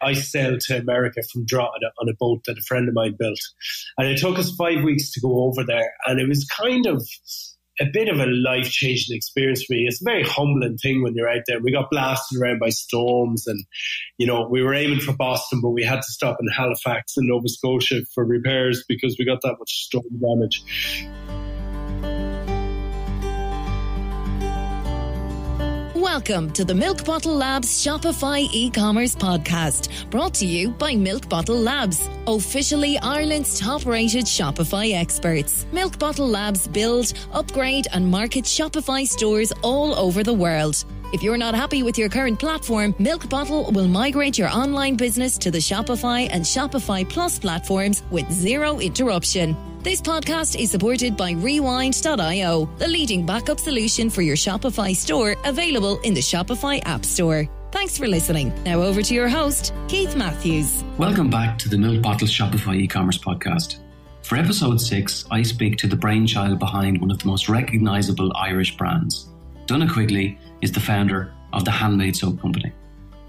I sailed to America from Drogheda on a boat that a friend of mine built. And it took us 5 weeks to go over there. And it was kind of a bit of a life-changing experience for me. It's a very humbling thing when you're out there. We got blasted around by storms and, you know, we were aiming for Boston, but we had to stop in Halifax and Nova Scotia for repairs because we got that much storm damage. Welcome to the Milk Bottle Labs Shopify e-commerce podcast, brought to you by Milk Bottle Labs, officially Ireland's top-rated Shopify experts. Milk Bottle Labs build, upgrade and market Shopify stores all over the world. If you're not happy with your current platform, Milk Bottle will migrate your online business to the Shopify and Shopify Plus platforms with zero interruption. This podcast is supported by Rewind.io, the leading backup solution for your Shopify store, available in the Shopify App Store. Thanks for listening. Now over to your host, Keith Matthews. Welcome back to the Milk Bottle Shopify e-commerce podcast. For episode 6, I speak to the brainchild behind one of the most recognisable Irish brands. Donagh Quigley is the founder of the Handmade Soap Company.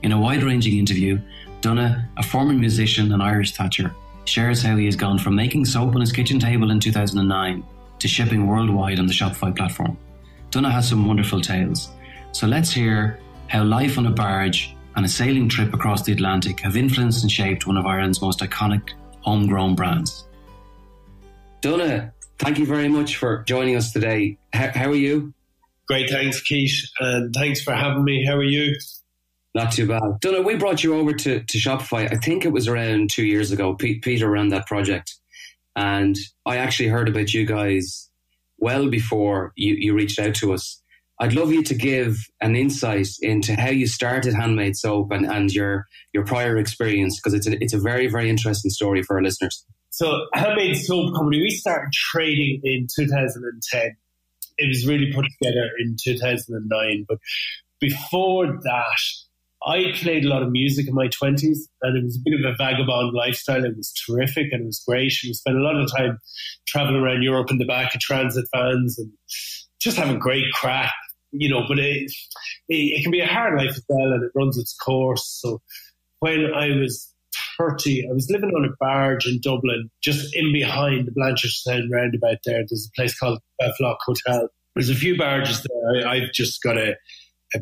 In a wide-ranging interview, Donagh, a former musician and Irish thatcher, shares how he has gone from making soap on his kitchen table in 2009 to shipping worldwide on the Shopify platform. Donagh has some wonderful tales. So let's hear how life on a barge and a sailing trip across the Atlantic have influenced and shaped one of Ireland's most iconic homegrown brands. Donagh, thank you very much for joining us today. How are you? Great, thanks, Keith, and thanks for having me. How are you? Not too bad. Donagh, we brought you over to Shopify. I think it was around 2 years ago. Peter ran that project. And I actually heard about you guys well before you reached out to us. I'd love you to give an insight into how you started Handmade Soap and your prior experience, because it's a very, very interesting story for our listeners. So Handmade Soap Company, we started trading in 2010. It was really put together in 2009. But before that, I played a lot of music in my 20s, and it was a bit of a vagabond lifestyle. It was terrific and it was great. We spent a lot of time traveling around Europe in the back of transit vans and just having great crack, you know, but it can be a hard life as well, and it runs its course. So when I was 30, I was living on a barge in Dublin, just in behind the Blanchardstown roundabout there. There's a place called Belflock Hotel. There's a few barges there. I've just got a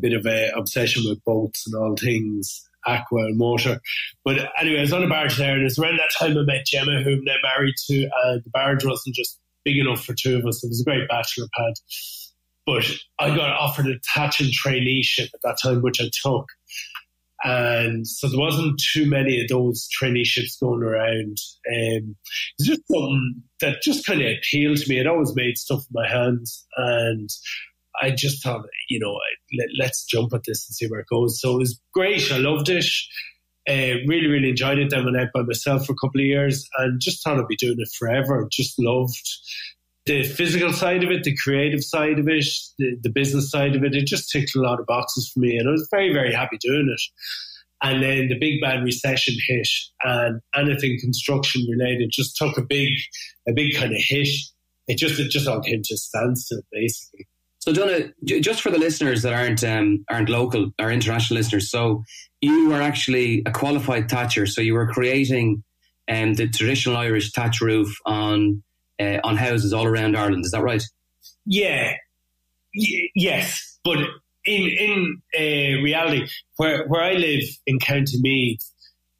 bit of an obsession with boats and all things aqua and motor. But anyway, I was on a barge there, and it's around that time I met Gemma, who I'm now married to, and the barge wasn't just big enough for two of us. It was a great bachelor pad. But I got offered a thatch and traineeship at that time, which I took. And so there wasn't too many of those traineeships going around. It's just something that just kind of appealed to me. I'd always made stuff with my hands, and I just thought, you know, let's jump at this and see where it goes. So it was great. I loved it. Really, really enjoyed it. Then went out by myself for a couple of years and just thought I'd be doing it forever. Just loved the physical side of it, the creative side of it, the business side of it. It just ticked a lot of boxes for me, and I was very, very happy doing it. And then the big bad recession hit, and anything construction related just took a big kind of hit. It just all came to a standstill, basically. So Donagh, just for the listeners that aren't local or international listeners, so you were actually a qualified thatcher. So you were creating the traditional Irish thatch roof on houses all around Ireland. Is that right? Yeah. Yes. But in reality, where I live in County Meath,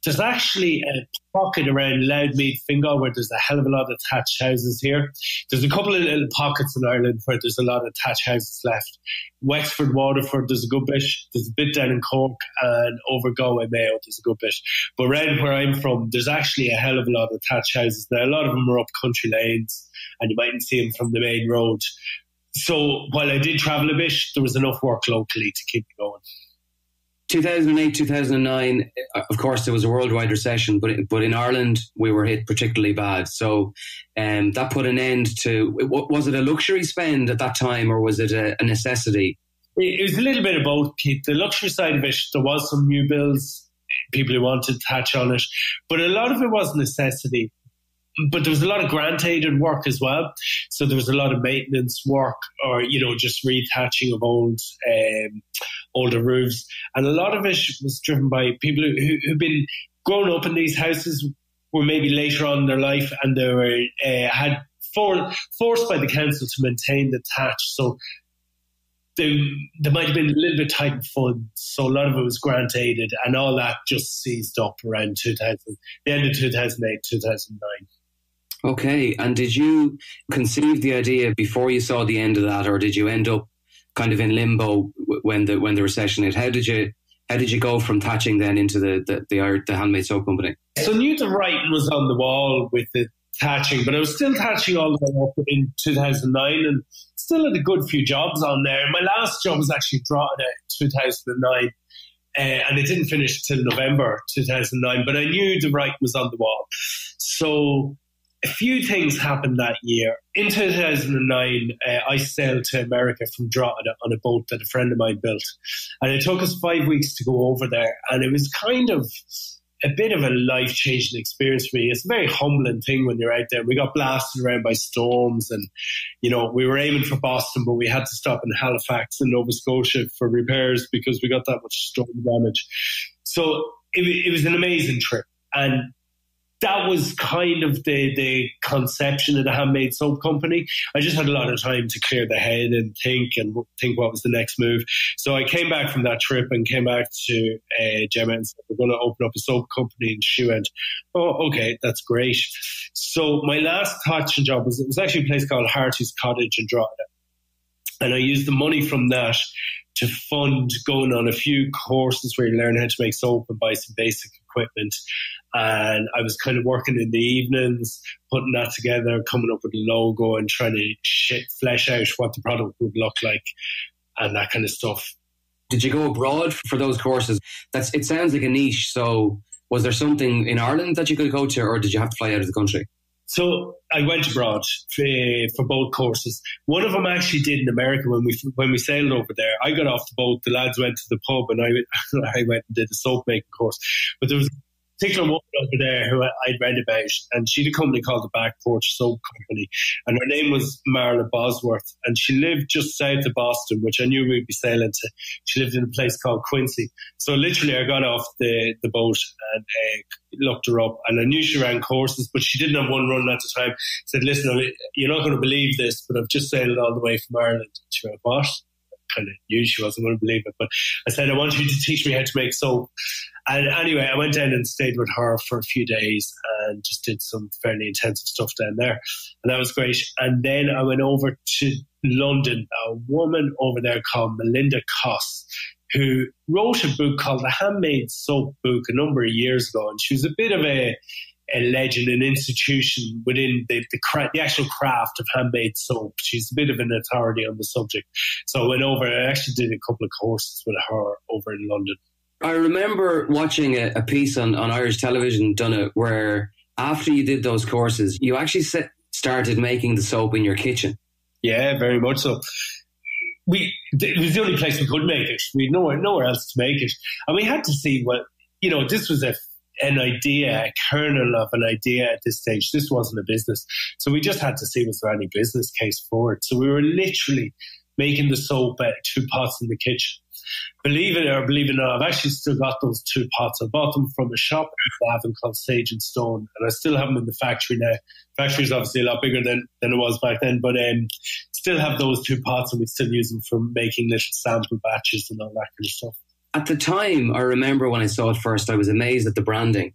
there's actually a pocket around Loudmead, Fingal, where there's a hell of a lot of thatched houses here. There's a couple of little pockets in Ireland where there's a lot of thatched houses left. Wexford, Waterford, there's a good bit. There's a bit down in Cork, and over Galway, Mayo, there's a good bit. But around where I'm from, there's actually a hell of a lot of thatched houses. Now, a lot of them are up country lanes, and you mightn't see them from the main road. So while I did travel a bit, there was enough work locally to keep me going. 2008, 2009, of course, there was a worldwide recession, but in Ireland, we were hit particularly bad. So that put an end to, was it a luxury spend at that time, or was it a necessity? It was a little bit of both, Keith. The luxury side of it, there was some new builds, people who wanted thatch on it, but a lot of it was necessity. But there was a lot of grant-aided work as well. So there was a lot of maintenance work, or, you know, just rethatching of older roofs. And a lot of it was driven by people who've been grown up in these houses, were maybe later on in their life, and they were had forced by the council to maintain the thatch. So they might have been a little bit tight in funds. So a lot of it was grant aided, and all that just seized up around the end of 2008, 2009. Okay. And did you conceive the idea before you saw the end of that, or did you end up kind of in limbo when the recession hit? How did you go from thatching then into the Handmade Soap Company? So I knew the writing was on the wall with the thatching, but I was still thatching all the way up in 2009 and still had a good few jobs on there. My last job was actually Drogheda in 2009, and it didn't finish till November 2009, but I knew the writing was on the wall. So a few things happened that year. In 2009, I sailed to America from Drogheda on a boat that a friend of mine built. And it took us 5 weeks to go over there. And it was kind of a bit of a life-changing experience for me. It's a very humbling thing when you're out there. We got blasted around by storms and, we were aiming for Boston, but we had to stop in Halifax and Nova Scotia for repairs because we got that much storm damage. So it was an amazing trip. And that was kind of the conception of the Handmade Soap Company. I just had a lot of time to clear the head and think what was the next move. So I came back from that trip and came back to Gemma and said, we're going to open up a soap company. And she went, oh, okay, that's great. So my last thatching job was actually a place called Harty's Cottage in Drogheda. And I used the money from that to fund going on a few courses where you learn how to make soap and buy some basic equipment. And I was kind of working in the evenings, putting that together, coming up with a logo and trying to flesh out what the product would look like and that kind of stuff. Did you go abroad for those courses? It sounds like a niche. So was there something in Ireland that you could go to, or did you have to fly out of the country? So I went abroad for both courses. One of them I actually did in America when we sailed over there. I got off the boat, the lads went to the pub, and I went and did the soap making course. But there was a particular woman over there who I'd read about, and she had a company called the Back Porch Soap Company, and her name was Marla Bosworth, and she lived just south of Boston, which I knew we'd be sailing to. She lived in a place called Quincy. So literally I got off the boat and looked her up, and I knew she ran courses, but she didn't have one running at the time. I said, listen, you're not going to believe this, but I've just sailed all the way from Ireland. She went, what? Kind of knew she wasn't going to believe it, but I said, I want you to teach me how to make soap. And anyway, I went down and stayed with her for a few days and just did some fairly intensive stuff down there, and that was great. And then I went over to London. A woman over there called Melinda Koss, who wrote a book called The Handmade Soap Book a number of years ago, and she was a bit of a legend, an institution within the actual craft of handmade soap. She's a bit of an authority on the subject. So I went over, I actually did a couple of courses with her over in London. I remember watching a piece on Irish television, Donagh, where after you did those courses, you actually started making the soap in your kitchen. Yeah, very much so. It was the only place we could make it. We had nowhere else to make it. And we had to see this was an idea, a kernel of an idea at this stage. This wasn't a business. So we just had to see, was there any business case for it? So we were literally making the soap at 2 pots in the kitchen. Believe it or believe it not, I've actually still got those 2 pots. I bought them from a shop in Avon called Sage and Stone, and I still have them in the factory now. The factory is obviously a lot bigger than it was back then, but still have those 2 pots, and we still use them for making little sample batches and all that kind of stuff. At the time, I remember when I saw it first, I was amazed at the branding.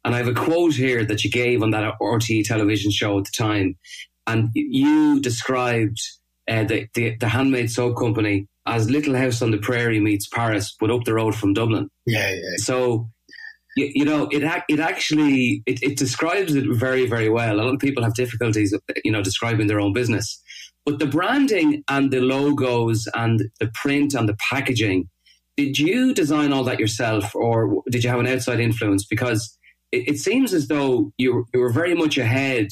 And I have a quote here that you gave on that RTE television show at the time, and you described the Handmade Soap Company as Little House on the Prairie meets Paris, but up the road from Dublin. Yeah. So, it actually describes it very, very well. A lot of people have difficulties, describing their own business. But the branding and the logos and the print and the packaging, did you design all that yourself, or did you have an outside influence? Because it seems as though you were very much ahead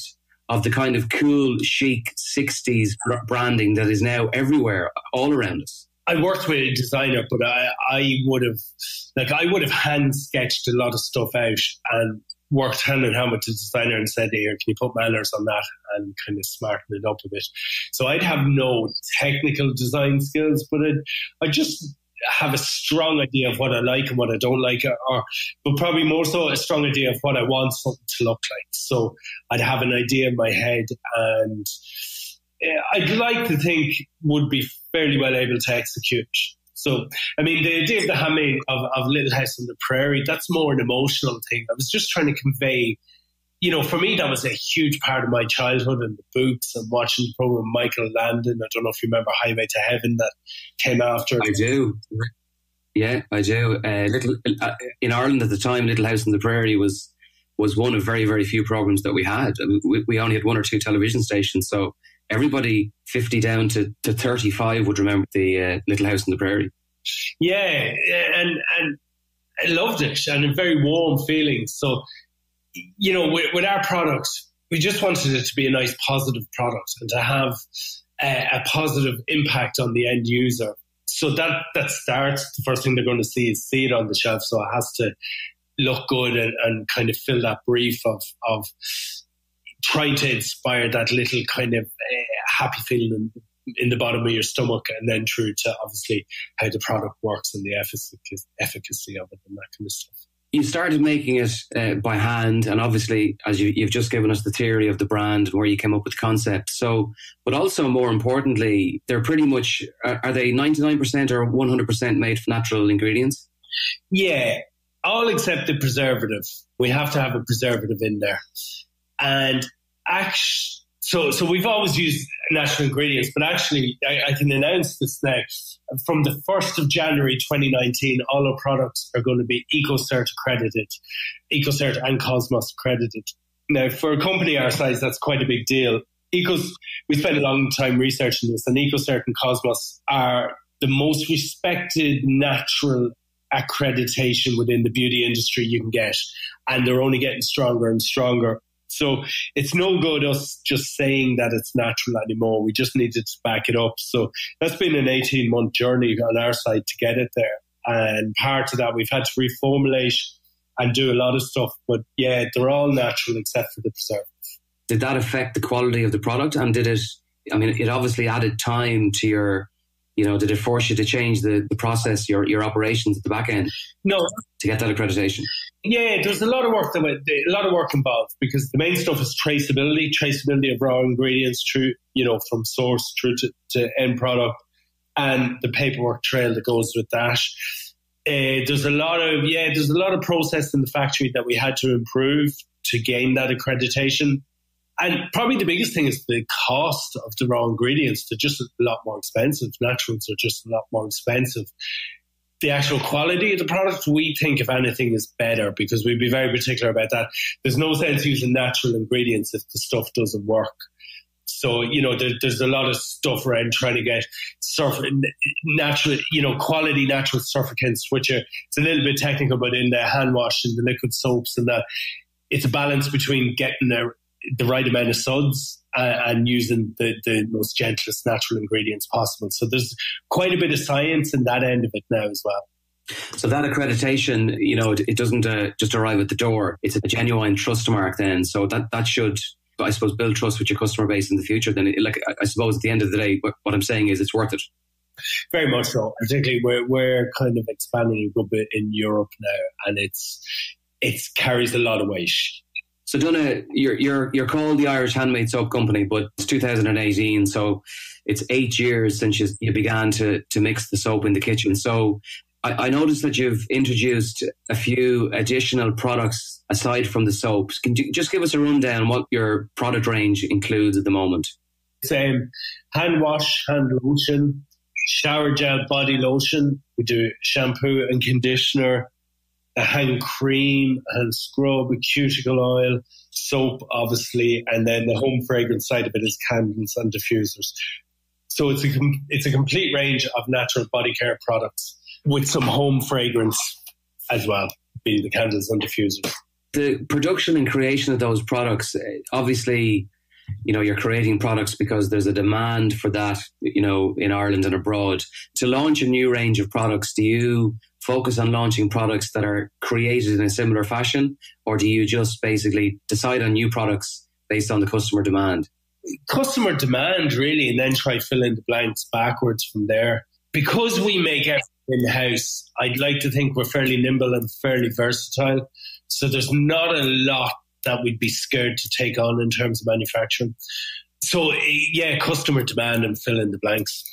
of the kind of cool, chic 60s branding that is now everywhere, all around us. I worked with a designer, but I would have hand sketched a lot of stuff out and worked hand in hand with the designer and said, here, can you put manners on that, and kind of smarten it up a bit. So I'd have no technical design skills, but have a strong idea of what I like and what I don't like, but probably more so a strong idea of what I want something to look like. So I'd have an idea in my head, and I'd like to think would be fairly well able to execute. So, I mean, the idea of the handmade of Little House on the Prairie, that's more an emotional thing. I was just trying to convey, you know, for me, that was a huge part of my childhood, and the books and watching the program Michael Landon. I don't know if you remember Highway to Heaven that came after. I do. Yeah, I do. In Ireland at the time, Little House on the Prairie was one of very, very few programs that we had. We only had one or two television stations, so everybody 50 down to 35 would remember the Little House on the Prairie. Yeah, and I loved it, and a very warm feeling. So, you know, with our product, we just wanted it to be a nice, positive product and to have a positive impact on the end user. So that starts, the first thing they're going to see it on the shelf. So it has to look good and kind of fill that brief of trying to inspire that little kind of happy feeling in the bottom of your stomach, and then through to obviously how the product works and the efficacy of it and that kind of stuff. You started making it by hand, and obviously, as you've just given us the theory of the brand and where you came up with the concept. So, but also more importantly, they're pretty much, are they 99% or 100% made from natural ingredients? Yeah, all except the preservative. We have to have a preservative in there. And so we've always used natural ingredients, but actually I can announce this now. From the 1st of January 2019, all our products are going to be EcoCert accredited, EcoCert and Cosmos accredited. Now, for a company our size, that's quite a big deal. We spent a long time researching this, and EcoCert and Cosmos are the most respected natural accreditation within the beauty industry you can get, and they're only getting stronger and stronger. So it's no good us just saying that it's natural anymore. We just needed to back it up. So that's been an 18-month journey on our side to get it there. And part of that, we've had to reformulate and do a lot of stuff. But yeah, they're all natural except for the preservative. Did that affect the quality of the product? And it obviously added time to your, did it force you to change the process, your operations at the back end? No. To get that accreditation? Yeah, there's a lot of work involved, because the main stuff is traceability of raw ingredients through, from source through to end product, and the paperwork trail that goes with that. There's a lot of process in the factory that we had to improve to gain that accreditation. And probably the biggest thing is the cost of the raw ingredients. They're just a lot more expensive. Naturals are just a lot more expensive. The actual quality of the product, we think, if anything, is better, because we'd be very particular about that. There's no sense using natural ingredients if the stuff doesn't work. So, there's a lot of stuff around trying to get natural, quality natural surfactants, which it's a little bit technical, but in the hand wash and the liquid soaps and that, it's a balance between getting the right amount of suds and using the most gentlest natural ingredients possible. So there's quite a bit of science in that end of it now as well. So that accreditation, it doesn't just arrive at the door. It's a genuine trust mark then. So that should, I suppose, build trust with your customer base in the future. Then, I suppose at the end of the day, what I'm saying is it's worth it. Very much so. Particularly we're kind of expanding a good bit in Europe now, and it carries a lot of weight. So Donagh, you're called the Irish Handmade Soap Company, but it's 2018, so it's 8 years since you began to mix the soap in the kitchen. So I noticed that you've introduced a few additional products aside from the soaps. Can you just give us a rundown what your product range includes at the moment? Same hand wash, hand lotion, shower gel body lotion. We do shampoo and conditioner, a hand cream, hand scrub, a cuticle oil, soap, obviously, and then the home fragrance side of it is candles and diffusers. So it's a complete range of natural body care products with some home fragrance as well, being the candles and diffusers. The production and creation of those products, obviously, you're creating products because there's a demand for that, in Ireland and abroad. To launch a new range of products, do you focus on launching products that are created in a similar fashion, or do you just basically decide on new products based on the customer demand? Customer demand, really, and then try fill in the blanks backwards from there. Because we make everything in-house. I'd like to think we're fairly nimble and fairly versatile. So there's not a lot that we'd be scared to take on in terms of manufacturing. So, yeah, customer demand and fill in the blanks.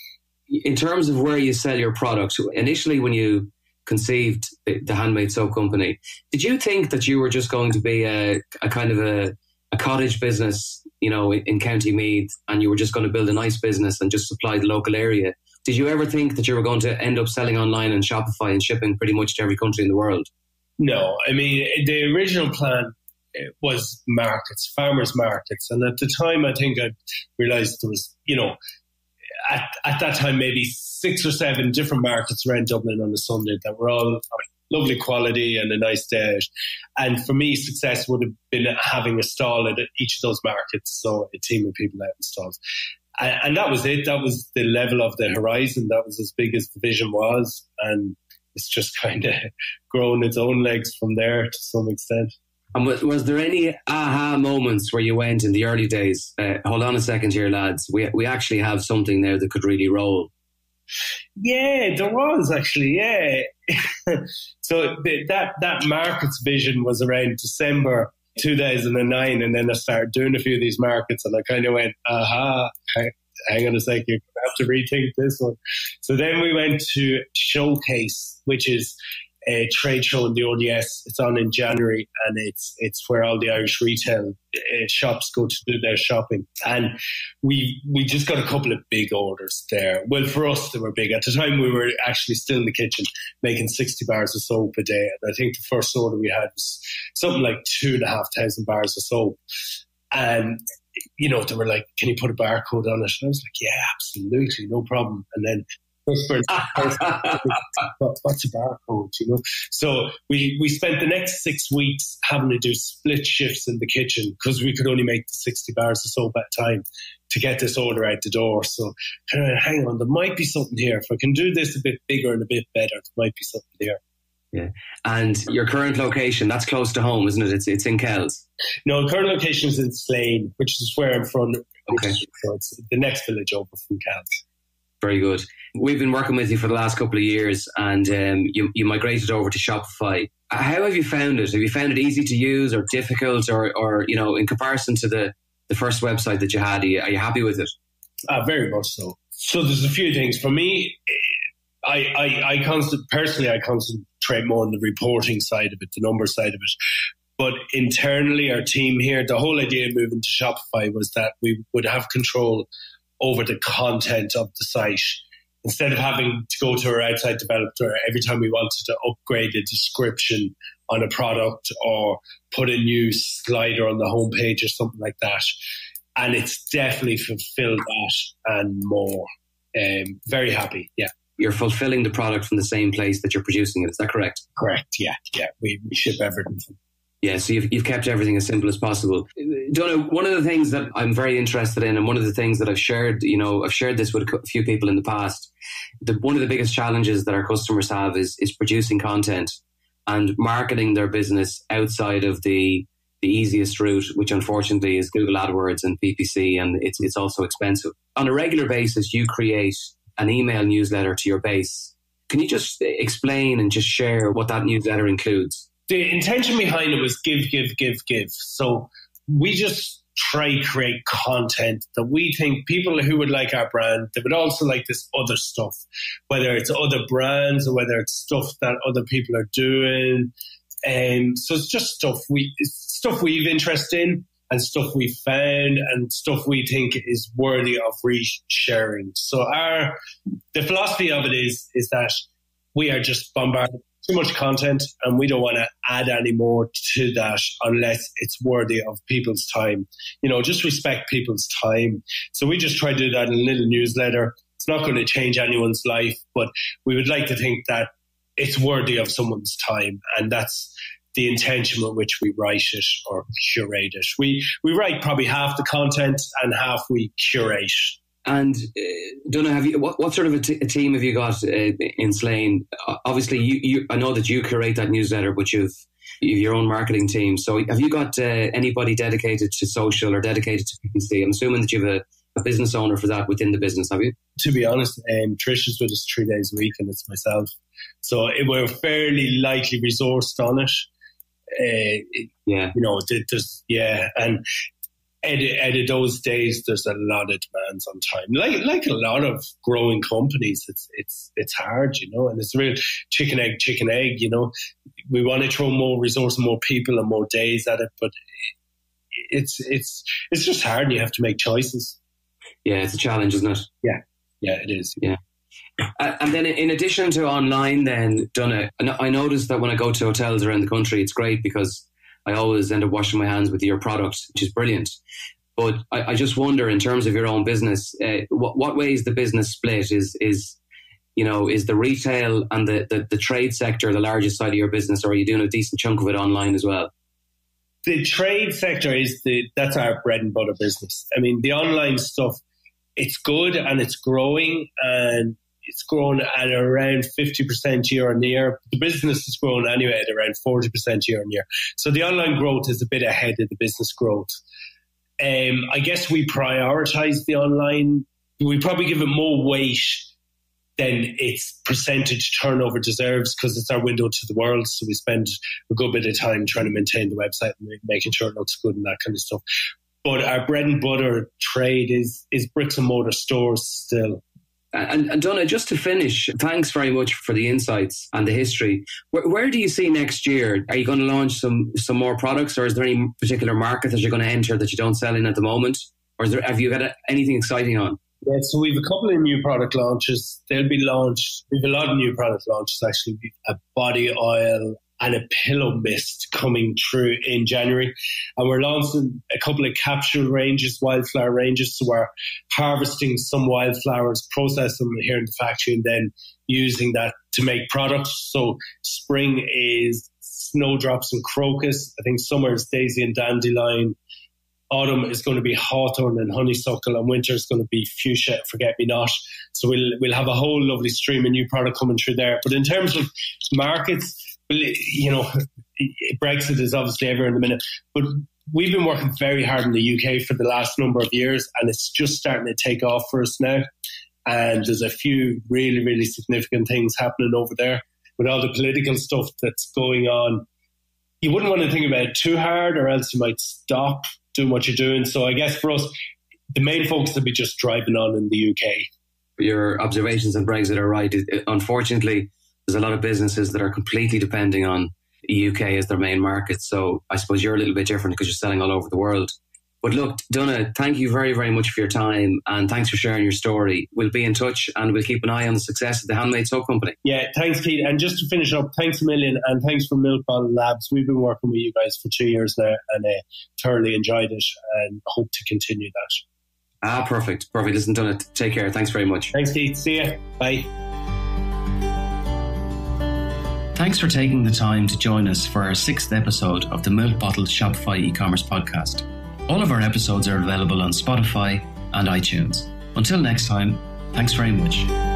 In terms of where you sell your products, initially when you conceived the Handmade Soap Company, did you think that you were just going to be a kind of a cottage business, you know, in County Meath, and you were just going to build a nice business and just supply the local area? Did you ever think that you were going to end up selling online and Shopify and shipping pretty much to every country in the world? No, I mean, the original plan was markets, farmers markets. And at the time, I think I realised there was, you know, at that time, maybe 6 or 7 different markets around Dublin on a Sunday that were all lovely quality and a nice day out. And for me, success would have been having a stall at each of those markets. So a team of people out in stalls. And that was it. That was the level of the horizon. That was as big as the vision was. And it's just kind of grown its own legs from there to some extent. And was there any aha moments where you went in the early days, hold on a second here, lads, we actually have something there that could really roll? Yeah, there was actually, yeah. So that markets vision was around December 2009, and then I started doing a few of these markets, and I kind of went, aha, hang on a second, you're going to have to rethink this one. So then we went to Showcase, which is a trade show in the ODS. It's on in January, and it's where all the Irish retail shops go to do their shopping. And we just got a couple of big orders there. Well, for us, they were big. At the time, we were actually still in the kitchen making 60 bars of soap a day. And I think the first order we had was something like 2,500 bars of soap. And, you know, they were like, can you put a barcode on it? And I was like, yeah, absolutely, no problem. And then what's a barcode, you know? So we spent the next 6 weeks having to do split shifts in the kitchen because we could only make the 60 bars of soap at a time to get this order out the door. So kind of, hang on, there might be something here. If I can do this a bit bigger and a bit better, there might be something there. Yeah. And your current location, that's close to home, isn't it? It's in Kells. No, the current location is in Slane, which is where I'm from. Okay. So it's the next village over from Kells. Very good. We've been working with you for the last couple of years, and you migrated over to Shopify. How have you found it? Have you found it easy to use or difficult, or you know, in comparison to the first website that you had, are you happy with it? Very much so. So there's a few things. For me, I concentrate more on the reporting side of it, the number side of it. But internally, our team here, the whole idea of moving to Shopify was that we would have control over the content of the site. Instead of having to go to our outside developer every time we wanted to upgrade a description on a product or put a new slider on the homepage or something like that. And it's definitely fulfilled that and more. Very happy, yeah. You're fulfilling the product from the same place that you're producing it, is that correct? Correct, yeah. We ship everything from. Yeah, so you've kept everything as simple as possible. Donagh, one of the things that I'm very interested in, and one of the things that I've shared this with a few people in the past, one of the biggest challenges that our customers have is producing content and marketing their business outside of the easiest route, which unfortunately is Google AdWords and PPC, and it's also expensive. On a regular basis, you create an email newsletter to your base. Can you just explain and just share what that newsletter includes? The intention behind it was give. So we just try to create content that we think people who would like our brand, they would also like this other stuff, whether it's other brands or whether it's stuff that other people are doing. So it's just stuff we've interest in and stuff we found and stuff we think is worthy of resharing. So the philosophy of it is that we are just bombarded too much content and we don't want to add any more to that unless it's worthy of people's time. You know, just respect people's time. So we just try to do that in a little newsletter. It's not going to change anyone's life, but we would like to think that it's worthy of someone's time, and that's the intention with which we write it or curate it. We write probably half the content and half we curate. And Donagh, what sort of a team have you got in Slane? Obviously, I know that you curate that newsletter, but you've your own marketing team. So have you got anybody dedicated to social or dedicated to PPC? I'm assuming that you have a business owner for that within the business, have you? To be honest, Trish is with us 3 days a week, and it's myself. So we're fairly lightly resourced on it. And out of those days, there's a lot of demands on time. Like a lot of growing companies, it's hard, and it's real chicken egg. We want to throw more resource, more people, and more days at it, but it's just hard. And you have to make choices. Yeah, it's a challenge, isn't it? Yeah, it is. Yeah. And then in addition to online, then, Donagh, I noticed that when I go to hotels around the country, it's great because I always end up washing my hands with your product, which is brilliant. But I just wonder, in terms of your own business, what way is the business split? Is the retail and the trade sector the largest side of your business, or are you doing a decent chunk of it online as well? The trade sector that's our bread and butter business. I mean, the online stuff, it's good and it's growing, and it's grown at around 50% year on year. The business has grown anyway at around 40% year on year. So the online growth is a bit ahead of the business growth. I guess we prioritize the online. We probably give it more weight than its percentage turnover deserves because it's our window to the world. So we spend a good bit of time trying to maintain the website and making sure it looks good and that kind of stuff. But our bread and butter trade is bricks and mortar stores still. And Donagh, just to finish, thanks very much for the insights and the history. Where do you see next year? Are you going to launch some more products, or is there any particular market that you're going to enter that you don't sell in at the moment? Or have you got anything exciting on? Yeah, so we have a couple of new product launches. They'll be launched. We have a lot of new product launches, actually. We have a body oil and a pillow mist coming through in January. And we're launching a couple of capsule ranges, wildflower ranges. So we're harvesting some wildflowers, processing them here in the factory, and then using that to make products. So spring is snowdrops and crocus. I think summer is daisy and dandelion. Autumn is going to be hawthorn and honeysuckle, and winter is going to be fuchsia, forget-me-not. So we'll have a whole lovely stream of new product coming through there. But in terms of markets, Brexit is obviously everywhere in the minute, but we've been working very hard in the UK for the last number of years, and it's just starting to take off for us now. And there's a few really, really significant things happening over there with all the political stuff that's going on. You wouldn't want to think about it too hard, or else you might stop doing what you're doing. So I guess for us, the main focus will be just driving on in the UK. Your observations on Brexit are right. Unfortunately, there's a lot of businesses that are completely depending on the UK as their main market. So I suppose you're a little bit different because you're selling all over the world. But look, Donagh, thank you very, very much for your time, and thanks for sharing your story. We'll be in touch, and we'll keep an eye on the success of the Handmade Soap Company. Yeah, thanks, Keith. And just to finish up, thanks a million, and thanks for Milk Bottle Labs. We've been working with you guys for 2 years now, and thoroughly enjoyed it, and hope to continue that. Perfect. Listen, Donagh, take care. Thanks very much. Thanks, Keith. See ya. Bye. Thanks for taking the time to join us for our 6th episode of the Milk Bottle Shopify e-commerce podcast. All of our episodes are available on Spotify and iTunes. Until next time, thanks very much.